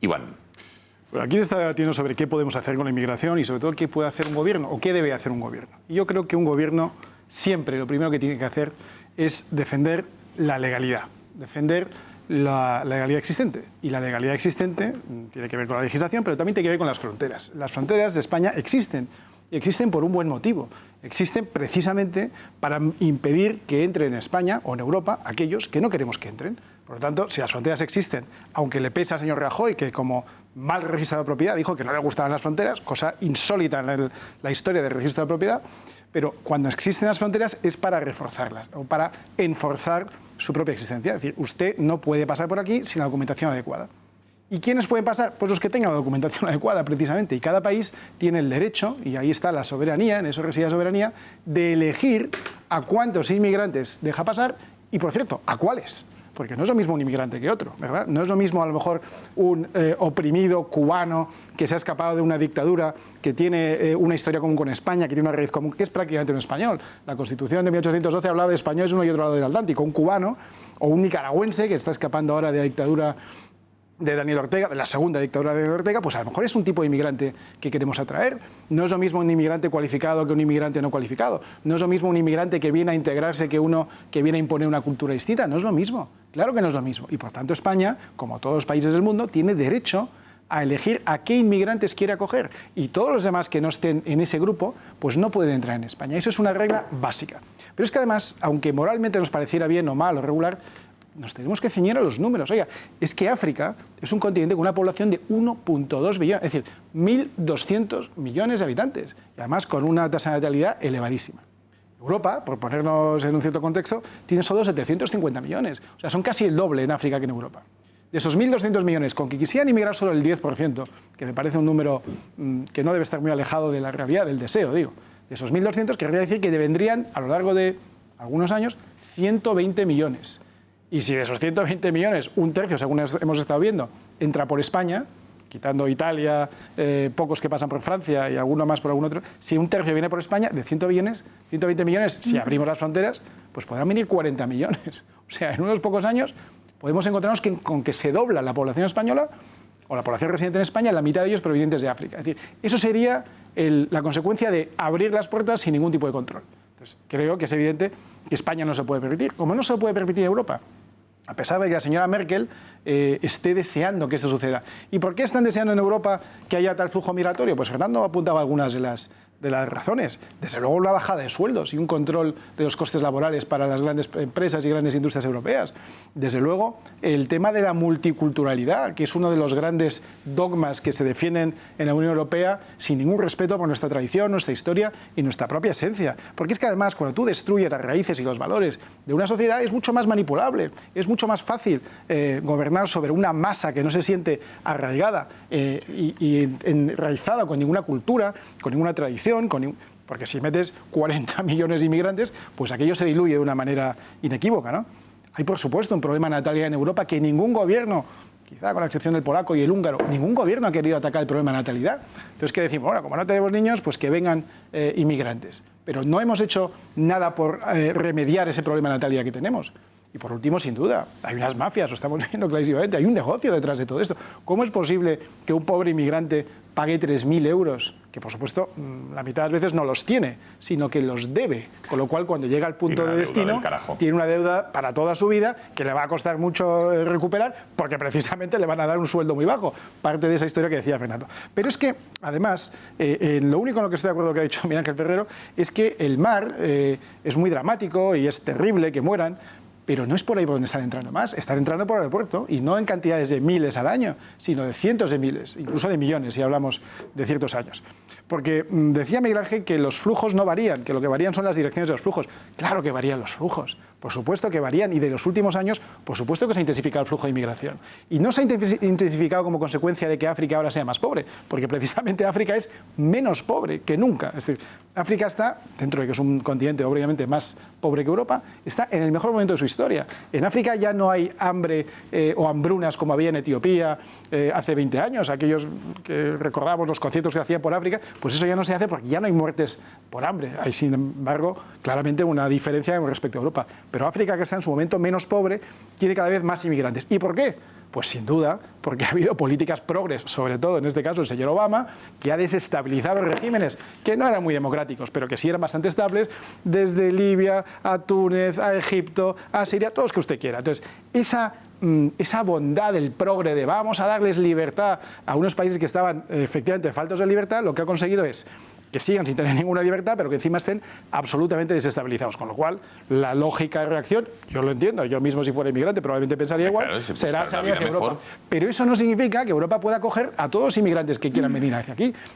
Iván. Bueno, aquí se está debatiendo sobre qué podemos hacer con la inmigración y sobre todo qué puede hacer un gobierno o qué debe hacer un gobierno. Y yo creo que un gobierno siempre lo primero que tiene que hacer es defender la legalidad, defender la legalidad existente. Y la legalidad existente tiene que ver con la legislación, pero también tiene que ver con las fronteras. Las fronteras de España existen. Y existen por un buen motivo. Existen precisamente para impedir que entren en España o en Europa aquellos que no queremos que entren. Por lo tanto, si las fronteras existen, aunque le pese al señor Rajoy, que como mal registrado de propiedad dijo que no le gustaban las fronteras, cosa insólita en la historia del registro de propiedad, pero cuando existen las fronteras es para reforzarlas o para enforzar su propia existencia. Es decir, usted no puede pasar por aquí sin la documentación adecuada. ¿Y quiénes pueden pasar? Pues los que tengan la documentación adecuada, precisamente. Y cada país tiene el derecho, y ahí está la soberanía, en eso reside la soberanía, de elegir a cuántos inmigrantes deja pasar y, por cierto, a cuáles. Porque no es lo mismo un inmigrante que otro, ¿verdad? No es lo mismo, a lo mejor, un oprimido cubano que se ha escapado de una dictadura, que tiene una historia común con España, que tiene una raíz común, que es prácticamente un español. La Constitución de 1812 hablaba de españoles uno y otro lado del Atlántico. Un cubano o un nicaragüense que está escapando ahora de la dictadura de Daniel Ortega, de la segunda dictadura de Daniel Ortega, pues a lo mejor es un tipo de inmigrante que queremos atraer. No es lo mismo un inmigrante cualificado que un inmigrante no cualificado. No es lo mismo un inmigrante que viene a integrarse que uno que viene a imponer una cultura distinta. No es lo mismo. Claro que no es lo mismo. Y por tanto España, como todos los países del mundo, tiene derecho a elegir a qué inmigrantes quiere acoger. Y todos los demás que no estén en ese grupo, pues no pueden entrar en España. Eso es una regla básica. Pero es que además, aunque moralmente nos pareciera bien o mal o regular, nos tenemos que ceñir a los números. Oiga, es que África es un continente con una población de 1,2 billones, es decir, 1.200 millones de habitantes, y además con una tasa de natalidad elevadísima. Europa, por ponernos en un cierto contexto, tiene solo 750 millones. O sea, son casi el doble en África que en Europa. De esos 1.200 millones, con que quisieran inmigrar solo el 10%, que me parece un número que no debe estar muy alejado de la realidad, del deseo, digo, de esos 1.200 querría decir que vendrían, a lo largo de algunos años, 120 millones. Y si de esos 120 millones, un tercio, según hemos estado viendo, entra por España, quitando Italia, pocos que pasan por Francia y alguno más por algún otro, si un tercio viene por España, de 120 millones, si abrimos las fronteras, pues podrán venir 40 millones. O sea, en unos pocos años podemos encontrarnos con que se dobla la población española o la población residente en España, la mitad de ellos provenientes de África. Es decir, eso sería la consecuencia de abrir las puertas sin ningún tipo de control. Entonces, creo que es evidente que España no se puede permitir, como no se puede permitir Europa. A pesar de que la señora Merkel esté deseando que esto suceda. ¿Y por qué están deseando en Europa que haya tal flujo migratorio? Pues Fernando apuntaba algunas de las razones. Desde luego una bajada de sueldos y un control de los costes laborales para las grandes empresas y grandes industrias europeas. Desde luego el tema de la multiculturalidad, que es uno de los grandes dogmas que se defienden en la Unión Europea sin ningún respeto por nuestra tradición, nuestra historia y nuestra propia esencia. Porque es que además cuando tú destruyes las raíces y los valores de una sociedad es mucho más manipulable, es mucho más fácil gobernar sobre una masa que no se siente arraigada y enraizada con ninguna cultura, con ninguna tradición, porque si metes 40 millones de inmigrantes, pues aquello se diluye de una manera inequívoca, ¿no? Hay, por supuesto, un problema de natalidad en Europa que ningún gobierno, quizá con la excepción del polaco y el húngaro, ningún gobierno ha querido atacar el problema de natalidad. Entonces, ¿qué decimos? Bueno, como no tenemos niños, pues que vengan inmigrantes. Pero no hemos hecho nada por remediar ese problema de natalidad que tenemos. Y por último, sin duda, hay unas mafias, lo estamos viendo clarísimamente, hay un negocio detrás de todo esto. ¿Cómo es posible que un pobre inmigrante pague 3.000 euros, que por supuesto la mitad de las veces no los tiene, sino que los debe? Con lo cual, cuando llega al punto de destino, tiene una deuda para toda su vida que le va a costar mucho recuperar, porque precisamente le van a dar un sueldo muy bajo. Parte de esa historia que decía Fernando. Pero es que, además, lo único en lo que estoy de acuerdo con lo que ha dicho Miguel Ángel Ferrero es que el mar es muy dramático y es terrible que mueran, pero no es por ahí por donde están entrando más. Están entrando por el aeropuerto y no en cantidades de miles al año, sino de cientos de miles, incluso de millones, si hablamos de ciertos años. Porque decía Miguel Ángel que los flujos no varían, que lo que varían son las direcciones de los flujos. Claro que varían los flujos, por supuesto que varían, y de los últimos años, por supuesto que se ha intensificado el flujo de inmigración. Y no se ha intensificado como consecuencia de que África ahora sea más pobre, porque precisamente África es menos pobre que nunca. Es decir, África está, dentro de que es un continente obviamente más pobre que Europa, está en el mejor momento de su historia. En África ya no hay hambre o hambrunas como había en Etiopía hace 20 años, aquellos que recordamos los conciertos que hacían por África, pues eso ya no se hace porque ya no hay muertes por hambre. Hay, sin embargo, claramente una diferencia con respecto a Europa. Pero África, que está en su momento menos pobre, tiene cada vez más inmigrantes. ¿Y por qué? Pues sin duda, porque ha habido políticas progres, sobre todo en este caso el señor Obama, que ha desestabilizado regímenes que no eran muy democráticos, pero que sí eran bastante estables, desde Libia a Túnez, a Egipto, a Siria, todos que usted quiera. Entonces, esa bondad del progre de vamos a darles libertad a unos países que estaban efectivamente faltos de libertad, lo que ha conseguido es que sigan sin tener ninguna libertad, pero que encima estén absolutamente desestabilizados. Con lo cual, la lógica de reacción, yo lo entiendo, yo mismo si fuera inmigrante probablemente pensaría igual, claro, será salir hacia mejor. Europa. Pero eso no significa que Europa pueda acoger a todos los inmigrantes que quieran venir hacia aquí.